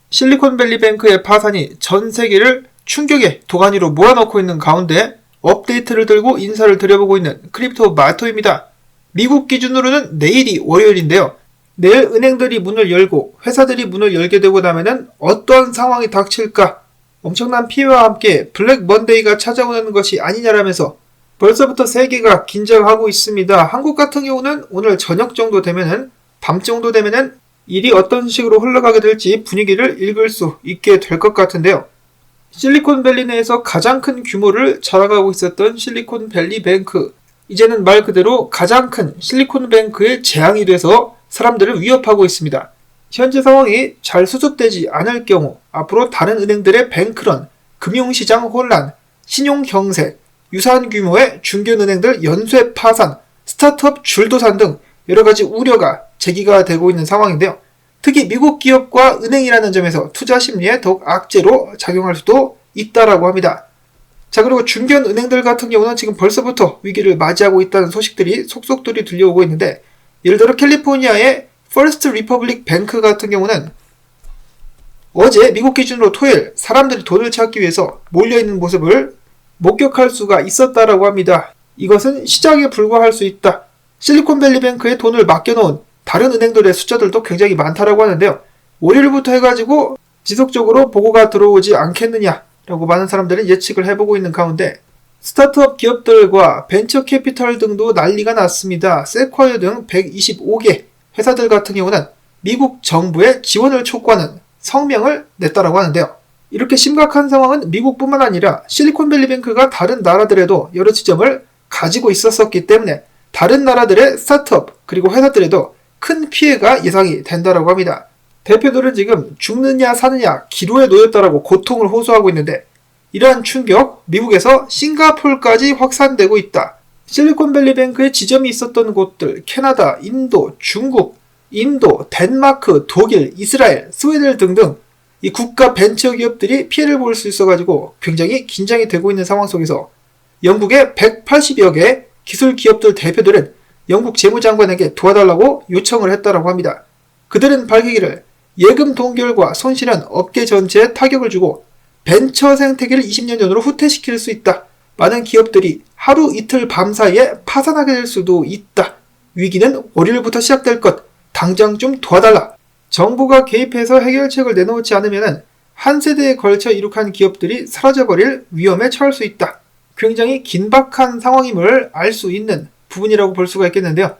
실리콘밸리뱅크의 파산이 전 세계를 충격의 도가니로 몰아넣고 있는 가운데 업데이트를 들고 인사를 드려보고 있는 크립토 마토입니다. 미국 기준으로는 내일이 월요일인데요. 내일 은행들이 문을 열고 회사들이 문을 열게 되고 나면은 어떠한 상황이 닥칠까? 엄청난 피해와 함께 블랙 먼데이가 찾아오는 것이 아니냐라면서 벌써부터 세계가 긴장하고 있습니다. 한국 같은 경우는 오늘 저녁 정도 되면은 밤 정도 되면은 일이 어떤 식으로 흘러가게 될지 분위기를 읽을 수 있게 될 것 같은데요. 실리콘밸리 내에서 가장 큰 규모를 자랑하고 있었던 실리콘밸리뱅크, 이제는 말 그대로 가장 큰 실리콘뱅크의 재앙이 돼서 사람들을 위협하고 있습니다. 현재 상황이 잘 수습되지 않을 경우 앞으로 다른 은행들의 뱅크런, 금융시장 혼란, 신용경색, 유사한 규모의 중견은행들 연쇄 파산, 스타트업 줄도산 등 여러가지 우려가 제기가 되고 있는 상황인데요. 특히 미국 기업과 은행이라는 점에서 투자 심리에 더욱 악재로 작용할 수도 있다라고 합니다. 자, 그리고 중견은행들 같은 경우는 지금 벌써부터 위기를 맞이하고 있다는 소식들이 속속들이 들려오고 있는데, 예를 들어 캘리포니아의 퍼스트 리퍼블릭 뱅크 같은 경우는 어제 미국 기준으로 토요일 사람들이 돈을 찾기 위해서 몰려있는 모습을 목격할 수가 있었다라고 합니다. 이것은 시작에 불과할 수 있다. 실리콘밸리뱅크에 돈을 맡겨놓은 다른 은행들의 숫자들도 굉장히 많다라고 하는데요. 월요일부터 해가지고 지속적으로 보고가 들어오지 않겠느냐라고 많은 사람들은 예측을 해보고 있는 가운데, 스타트업 기업들과 벤처 캐피털 등도 난리가 났습니다. 세쿼이어 등 125개 회사들 같은 경우는 미국 정부의 지원을 촉구하는 성명을 냈다라고 하는데요. 이렇게 심각한 상황은 미국뿐만 아니라 실리콘밸리뱅크가 다른 나라들에도 여러 지점을 가지고 있었기 때문에 다른 나라들의 스타트업 그리고 회사들에도 큰 피해가 예상이 된다라고 합니다. 대표들은 지금 죽느냐 사느냐 기로에 놓였다라고 고통을 호소하고 있는데, 이러한 충격 미국에서 싱가포르까지 확산되고 있다. 실리콘밸리뱅크의 지점이 있었던 곳들 캐나다, 인도, 중국, 인도, 덴마크, 독일, 이스라엘, 스웨덴 등등 이 국가 벤처 기업들이 피해를 볼 수 있어가지고 굉장히 긴장이 되고 있는 상황 속에서 영국의 180여 개 기술 기업들 대표들은 영국 재무장관에게 도와달라고 요청을 했다라고 합니다. 그들은 밝히기를 예금 동결과 손실은 업계 전체에 타격을 주고 벤처 생태계를 20년 전으로 후퇴시킬 수 있다. 많은 기업들이 하루 이틀 밤 사이에 파산하게 될 수도 있다. 위기는 월요일부터 시작될 것. 당장 좀 도와달라. 정부가 개입해서 해결책을 내놓지 않으면 한 세대에 걸쳐 이룩한 기업들이 사라져버릴 위험에 처할 수 있다. 굉장히 긴박한 상황임을 알 수 있는 부분이라고 볼 수가 있겠는데요.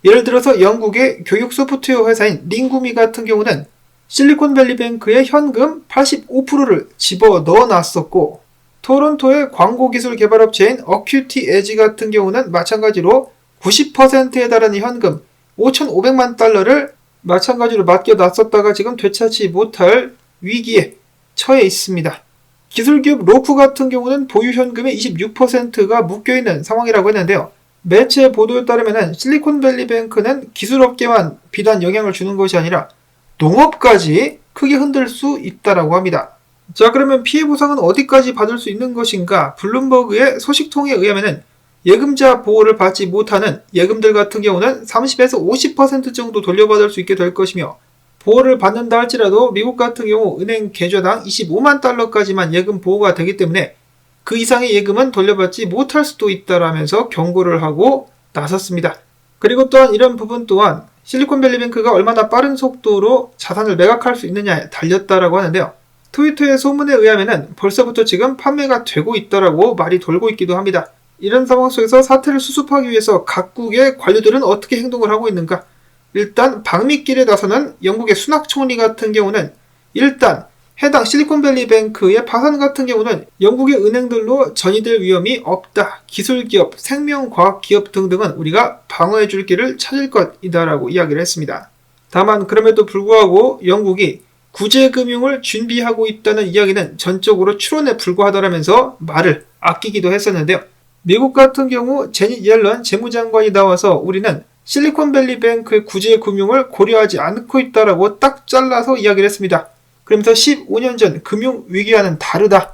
예를 들어서 영국의 교육 소프트웨어 회사인 링구미 같은 경우는 실리콘밸리뱅크의 현금 85%를 집어넣어 놨었고, 토론토의 광고기술 개발업체인 어큐티 에지 같은 경우는 마찬가지로 90%에 달하는 현금 5,500만 달러를 마찬가지로 맡겨놨었다가 지금 되찾지 못할 위기에 처해 있습니다. 기술기업 로쿠 같은 경우는 보유 현금의 26%가 묶여있는 상황이라고 했는데요. 매체 보도에 따르면 실리콘밸리뱅크는 기술업계만 비단 영향을 주는 것이 아니라 농업까지 크게 흔들 수 있다라고 합니다. 자, 그러면 피해 보상은 어디까지 받을 수 있는 것인가? 블룸버그의 소식통에 의하면 예금자 보호를 받지 못하는 예금들 같은 경우는 30에서 50% 정도 돌려받을 수 있게 될 것이며, 보호를 받는다 할지라도 미국 같은 경우 은행 계좌당 25만 달러까지만 예금 보호가 되기 때문에 그 이상의 예금은 돌려받지 못할 수도 있다라면서 경고를 하고 나섰습니다. 그리고 또한 이런 부분 또한 실리콘밸리뱅크가 얼마나 빠른 속도로 자산을 매각할 수 있느냐에 달렸다라고 하는데요. 트위터의 소문에 의하면 벌써부터 지금 판매가 되고 있다라고 말이 돌고 있기도 합니다. 이런 상황 속에서 사태를 수습하기 위해서 각국의 관료들은 어떻게 행동을 하고 있는가? 일단 방미길에 나서는 영국의 수낙 총리 같은 경우는 일단 해당 실리콘밸리뱅크의 파산 같은 경우는 영국의 은행들로 전이될 위험이 없다. 기술기업, 생명과학기업 등등은 우리가 방어해줄 길을 찾을 것이다라고 이야기를 했습니다. 다만 그럼에도 불구하고 영국이 구제금융을 준비하고 있다는 이야기는 전적으로 추론에 불과하다라면서 말을 아끼기도 했었는데요. 미국 같은 경우 제닛 옐런 재무장관이 나와서 우리는 실리콘밸리뱅크의 구제금융을 고려하지 않고 있다라고 딱 잘라서 이야기를 했습니다. 그러면서 15년 전 금융위기와는 다르다.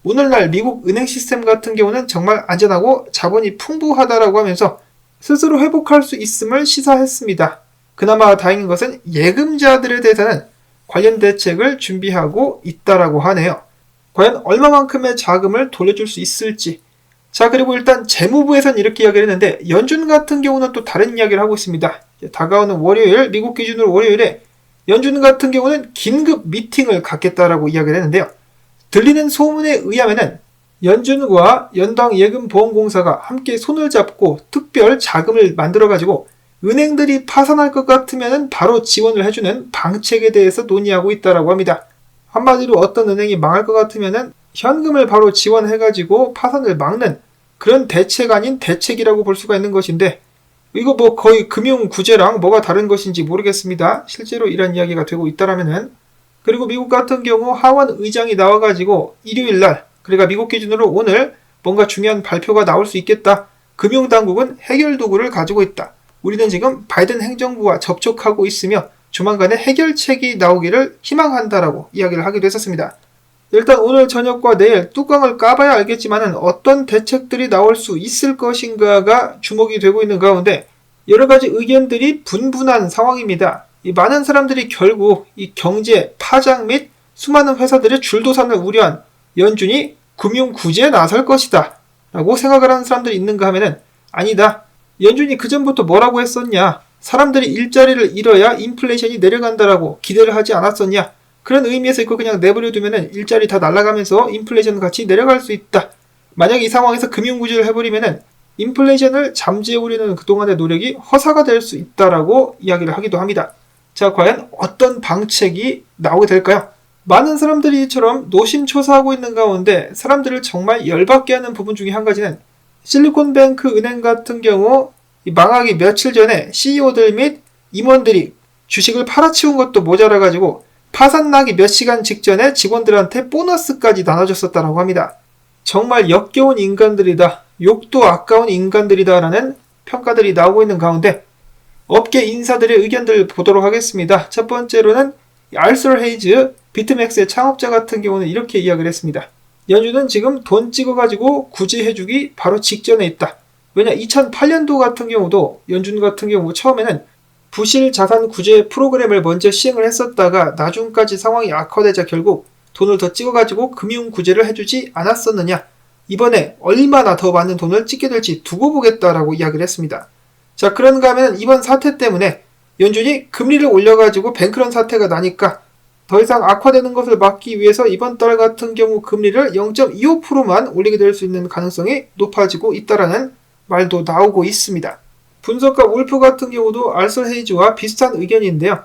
오늘날 미국 은행 시스템 같은 경우는 정말 안전하고 자본이 풍부하다라고 하면서 스스로 회복할 수 있음을 시사했습니다. 그나마 다행인 것은 예금자들에 대해서는 관련 대책을 준비하고 있다라고 하네요. 과연 얼마만큼의 자금을 돌려줄 수 있을지. 자, 그리고 일단 재무부에서는 이렇게 이야기를 했는데 연준 같은 경우는 또 다른 이야기를 하고 있습니다. 다가오는 월요일, 미국 기준으로 월요일에 연준 같은 경우는 긴급 미팅을 갖겠다라고 이야기를 했는데요. 들리는 소문에 의하면은 연준과 연방예금보험공사가 함께 손을 잡고 특별 자금을 만들어가지고 은행들이 파산할 것 같으면 바로 지원을 해주는 방책에 대해서 논의하고 있다고 합니다. 한마디로 어떤 은행이 망할 것 같으면 현금을 바로 지원해가지고 파산을 막는 그런 대책 아닌 대책이라고 볼 수가 있는 것인데, 이거 뭐 거의 금융구제랑 뭐가 다른 것인지 모르겠습니다. 실제로 이런 이야기가 되고 있다라면은. 그리고 미국 같은 경우 하원 의장이 나와가지고 일요일날, 그러니까 미국 기준으로 오늘 뭔가 중요한 발표가 나올 수 있겠다. 금융당국은 해결 도구를 가지고 있다. 우리는 지금 바이든 행정부와 접촉하고 있으며 조만간에 해결책이 나오기를 희망한다라고 이야기를 하기도 했었습니다. 일단 오늘 저녁과 내일 뚜껑을 까봐야 알겠지만은 어떤 대책들이 나올 수 있을 것인가가 주목이 되고 있는 가운데 여러 가지 의견들이 분분한 상황입니다. 이 많은 사람들이 결국 이 경제 파장 및 수많은 회사들의 줄도산을 우려한 연준이 금융구제에 나설 것이다 라고 생각을 하는 사람들이 있는가 하면은 아니다. 연준이 그전부터 뭐라고 했었냐. 사람들이 일자리를 잃어야 인플레이션이 내려간다라고 기대를 하지 않았었냐. 그런 의미에서 이거 그냥 내버려두면은 일자리 다 날아가면서 인플레이션 같이 내려갈 수 있다. 만약 이 상황에서 금융구제를 해버리면은 인플레이션을 잠재우려는 그동안의 노력이 허사가 될 수 있다라고 이야기를 하기도 합니다. 자, 과연 어떤 방책이 나오게 될까요? 많은 사람들이 이처럼 노심초사하고 있는 가운데 사람들을 정말 열받게 하는 부분 중에 한 가지는 실리콘뱅크 은행 같은 경우 망하기 며칠 전에 CEO들 및 임원들이 주식을 팔아치운 것도 모자라가지고 파산나기 몇 시간 직전에 직원들한테 보너스까지 나눠줬었다고 합니다. 정말 역겨운 인간들이다. 욕도 아까운 인간들이다라는 평가들이 나오고 있는 가운데 업계 인사들의 의견들을 보도록 하겠습니다. 첫 번째로는 알서 헤이즈, 비트맥스의 창업자 같은 경우는 이렇게 이야기를 했습니다. 연준은 지금 돈 찍어가지고 구제해주기 바로 직전에 있다. 왜냐 2008년도 같은 경우도 연준 같은 경우 처음에는 부실 자산 구제 프로그램을 먼저 시행을 했었다가 나중까지 상황이 악화되자 결국 돈을 더 찍어가지고 금융 구제를 해주지 않았었느냐. 이번에 얼마나 더 많은 돈을 찍게 될지 두고 보겠다라고 이야기를 했습니다. 자, 그런가 하면 이번 사태 때문에 연준이 금리를 올려가지고 뱅크런 사태가 나니까 더 이상 악화되는 것을 막기 위해서 이번 달 같은 경우 금리를 0.25%만 올리게 될 수 있는 가능성이 높아지고 있다라는 말도 나오고 있습니다. 분석가 울프 같은 경우도 알서 헤이즈와 비슷한 의견인데요.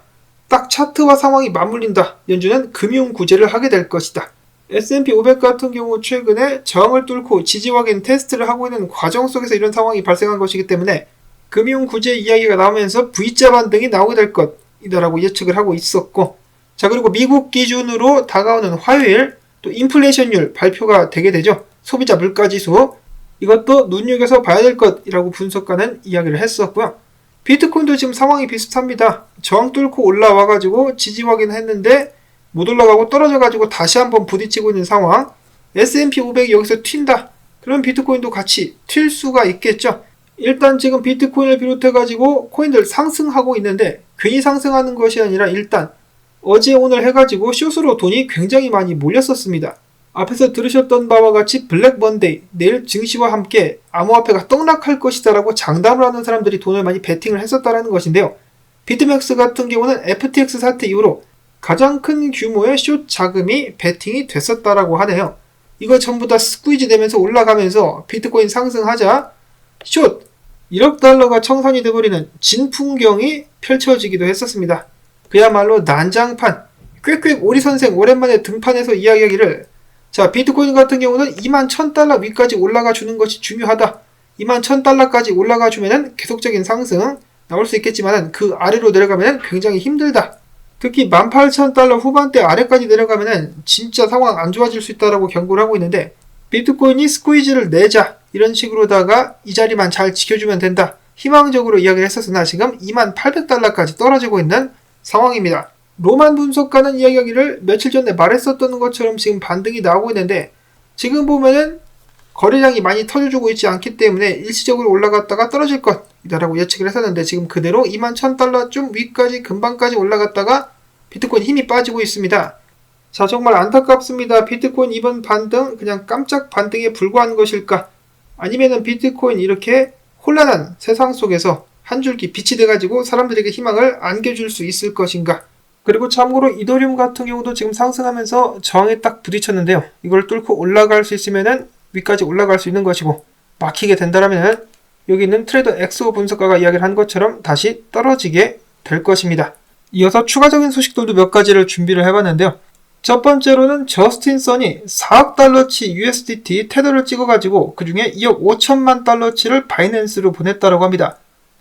딱 차트와 상황이 맞물린다. 연준은 금융 구제를 하게 될 것이다. S&P 500 같은 경우 최근에 저항을 뚫고 지지 확인 테스트를 하고 있는 과정 속에서 이런 상황이 발생한 것이기 때문에 금융 구제 이야기가 나오면서 V자 반등이 나오게 될 것이다라고 예측을 하고 있었고, 자, 그리고 미국 기준으로 다가오는 화요일 또 인플레이션율 발표가 되게 되죠. 소비자 물가지수, 이것도 눈여겨서 봐야 될 것이라고 분석가는 이야기를 했었고요. 비트코인도 지금 상황이 비슷합니다. 저항 뚫고 올라와가지고 지지 확인했는데 못 올라가고 떨어져가지고 다시 한번 부딪히고 있는 상황. S&P 500이 여기서 튄다. 그럼 비트코인도 같이 튈 수가 있겠죠. 일단 지금 비트코인을 비롯해가지고 코인들 상승하고 있는데 괜히 상승하는 것이 아니라 일단 어제 오늘 해가지고 숏으로 돈이 굉장히 많이 몰렸었습니다. 앞에서 들으셨던 바와 같이 블랙 먼데이, 내일 증시와 함께 암호화폐가 떡락할 것이다 라고 장담을 하는 사람들이 돈을 많이 베팅을 했었다라는 것인데요. 비트맥스 같은 경우는 FTX 사태 이후로 가장 큰 규모의 숏 자금이 베팅이 됐었다라고 하네요. 이거 전부 다 스퀴즈 되면서 올라가면서 비트코인 상승하자 숏 1억 달러가 청산이 돼버리는 진풍경이 펼쳐지기도 했었습니다. 그야말로 난장판, 꽥꽥 오리 선생 오랜만에 등판해서 이야기하기를, 자, 비트코인 같은 경우는 21,000달러 위까지 올라가 주는 것이 중요하다. 21,000달러까지 올라가 주면은 계속적인 상승 나올 수 있겠지만 그 아래로 내려가면은 굉장히 힘들다. 특히 18,000달러 후반대 아래까지 내려가면은 진짜 상황 안 좋아질 수 있다라고 경고를 하고 있는데, 비트코인이 스퀴즈를 내자 이런 식으로다가 이 자리만 잘 지켜주면 된다. 희망적으로 이야기를 했었으나 지금 28,800달러까지 떨어지고 있는 상황입니다. 로만 분석가는 이야기하기를 며칠 전에 말했었던 것처럼 지금 반등이 나오고 있는데 지금 보면은 거래량이 많이 터져주고 있지 않기 때문에 일시적으로 올라갔다가 떨어질 것이다라고 예측을 했었는데 지금 그대로 21,000달러쯤 위까지 금방까지 올라갔다가 비트코인 힘이 빠지고 있습니다. 자, 정말 안타깝습니다. 비트코인 이번 반등 그냥 깜짝 반등에 불과한 것일까? 아니면은 비트코인 이렇게 혼란한 세상 속에서 한 줄기 빛이 돼가지고 사람들에게 희망을 안겨줄 수 있을 것인가? 그리고 참고로 이더리움 같은 경우도 지금 상승하면서 저항에 딱 부딪혔는데요. 이걸 뚫고 올라갈 수 있으면은 위까지 올라갈 수 있는 것이고, 막히게 된다라면은 여기 있는 트레이더 엑소 분석가가 이야기를 한 것처럼 다시 떨어지게 될 것입니다. 이어서 추가적인 소식들도 몇 가지를 준비를 해봤는데요. 첫 번째로는 저스틴 선이 4억 달러치 USDT 테더를 찍어가지고 그 중에 2억 5천만 달러치를 바이낸스로 보냈다고 합니다.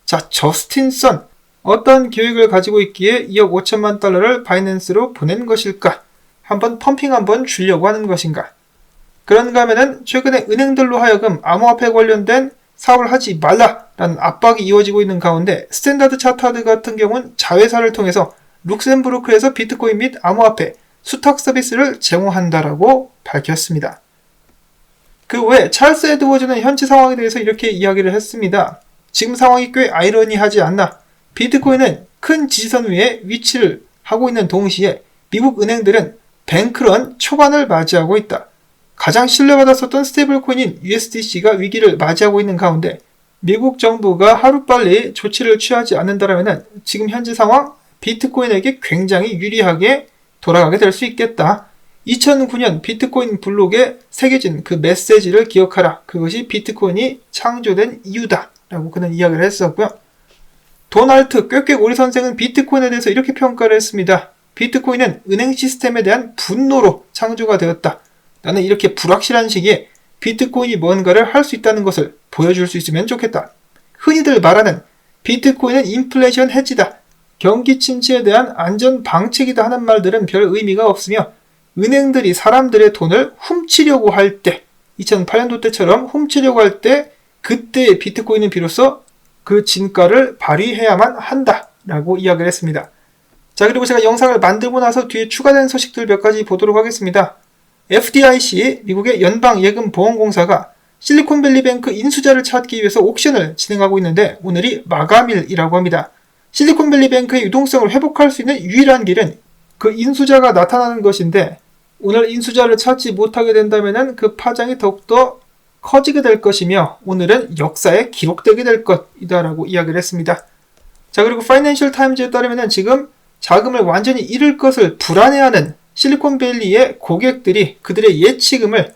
자, 저스틴 선 어떤 계획을 가지고 있기에 2억 5천만 달러를 바이낸스로 보낸 것일까? 한번 펌핑 한번 주려고 하는 것인가? 그런가 하면은 최근에 은행들로 하여금 암호화폐 관련된 사업을 하지 말라라는 압박이 이어지고 있는 가운데 스탠다드 차타드 같은 경우는 자회사를 통해서 룩셈부르크에서 비트코인 및 암호화폐 수탁 서비스를 제공한다라고 밝혔습니다. 그 외에 찰스 에드워즈는 현재 상황에 대해서 이렇게 이야기를 했습니다. 지금 상황이 꽤 아이러니하지 않나? 비트코인은 큰 지지선 위에 위치를 하고 있는 동시에 미국 은행들은 뱅크런 초반을 맞이하고 있다. 가장 신뢰받았었던 스테이블코인인 USDC가 위기를 맞이하고 있는 가운데 미국 정부가 하루빨리 조치를 취하지 않는다면 지금 현재 상황 비트코인에게 굉장히 유리하게 돌아가게 될 수 있겠다. 2009년 비트코인 블록에 새겨진 그 메시지를 기억하라. 그것이 비트코인이 창조된 이유다. 라고 그는 이야기를 했었고요. 도널트 꾀꾀오리 선생은 비트코인에 대해서 이렇게 평가를 했습니다. 비트코인은 은행 시스템에 대한 분노로 창조가 되었다. 나는 이렇게 불확실한 시기에 비트코인이 뭔가를 할 수 있다는 것을 보여줄 수 있으면 좋겠다. 흔히들 말하는 비트코인은 인플레이션 해지다. 경기 침체에 대한 안전 방책이다 하는 말들은 별 의미가 없으며 은행들이 사람들의 돈을 훔치려고 할 때 2008년도 때처럼 훔치려고 할 때 그때 비트코인은 비로소 그 진가를 발휘해야만 한다라고 이야기를 했습니다. 자, 그리고 제가 영상을 만들고 나서 뒤에 추가된 소식들 몇 가지 보도록 하겠습니다. FDIC 미국의 연방예금보험공사가 실리콘밸리뱅크 인수자를 찾기 위해서 옥션을 진행하고 있는데 오늘이 마감일이라고 합니다. 실리콘밸리뱅크의 유동성을 회복할 수 있는 유일한 길은 그 인수자가 나타나는 것인데 오늘 인수자를 찾지 못하게 된다면 그 파장이 더욱더 커지게 될 것이며 오늘은 역사에 기록되게 될 것이다라고 이야기를 했습니다. 자, 그리고 파이낸셜 타임즈에 따르면 지금 자금을 완전히 잃을 것을 불안해하는 실리콘밸리의 고객들이 그들의 예치금을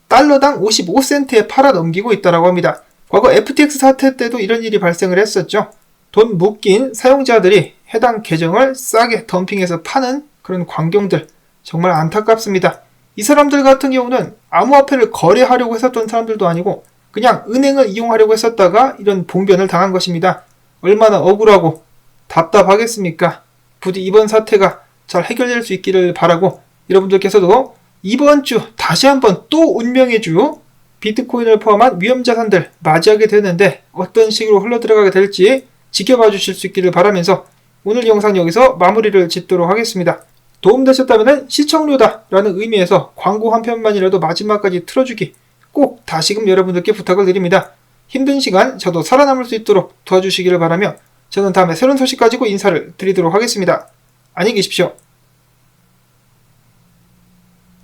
달러당 55센트에 팔아 넘기고 있다고 합니다. 과거 FTX 사태 때도 이런 일이 발생을 했었죠. 돈 묶인 사용자들이 해당 계정을 싸게 덤핑해서 파는 그런 광경들 정말 안타깝습니다. 이 사람들 같은 경우는 암호화폐를 거래하려고 했었던 사람들도 아니고 그냥 은행을 이용하려고 했었다가 이런 봉변을 당한 것입니다. 얼마나 억울하고 답답하겠습니까? 부디 이번 사태가 잘 해결될 수 있기를 바라고 여러분들께서도 이번 주 다시 한번 또 운명의 주 비트코인을 포함한 위험자산들 맞이하게 되는데 어떤 식으로 흘러들어가게 될지 지켜봐 주실 수 있기를 바라면서 오늘 영상 여기서 마무리를 짓도록 하겠습니다. 도움되셨다면 시청료다 라는 의미에서 광고 한 편만이라도 마지막까지 틀어주기 꼭 다시금 여러분들께 부탁을 드립니다. 힘든 시간 저도 살아남을 수 있도록 도와주시기를 바라며 저는 다음에 새로운 소식 가지고 인사를 드리도록 하겠습니다. 안녕히 계십시오.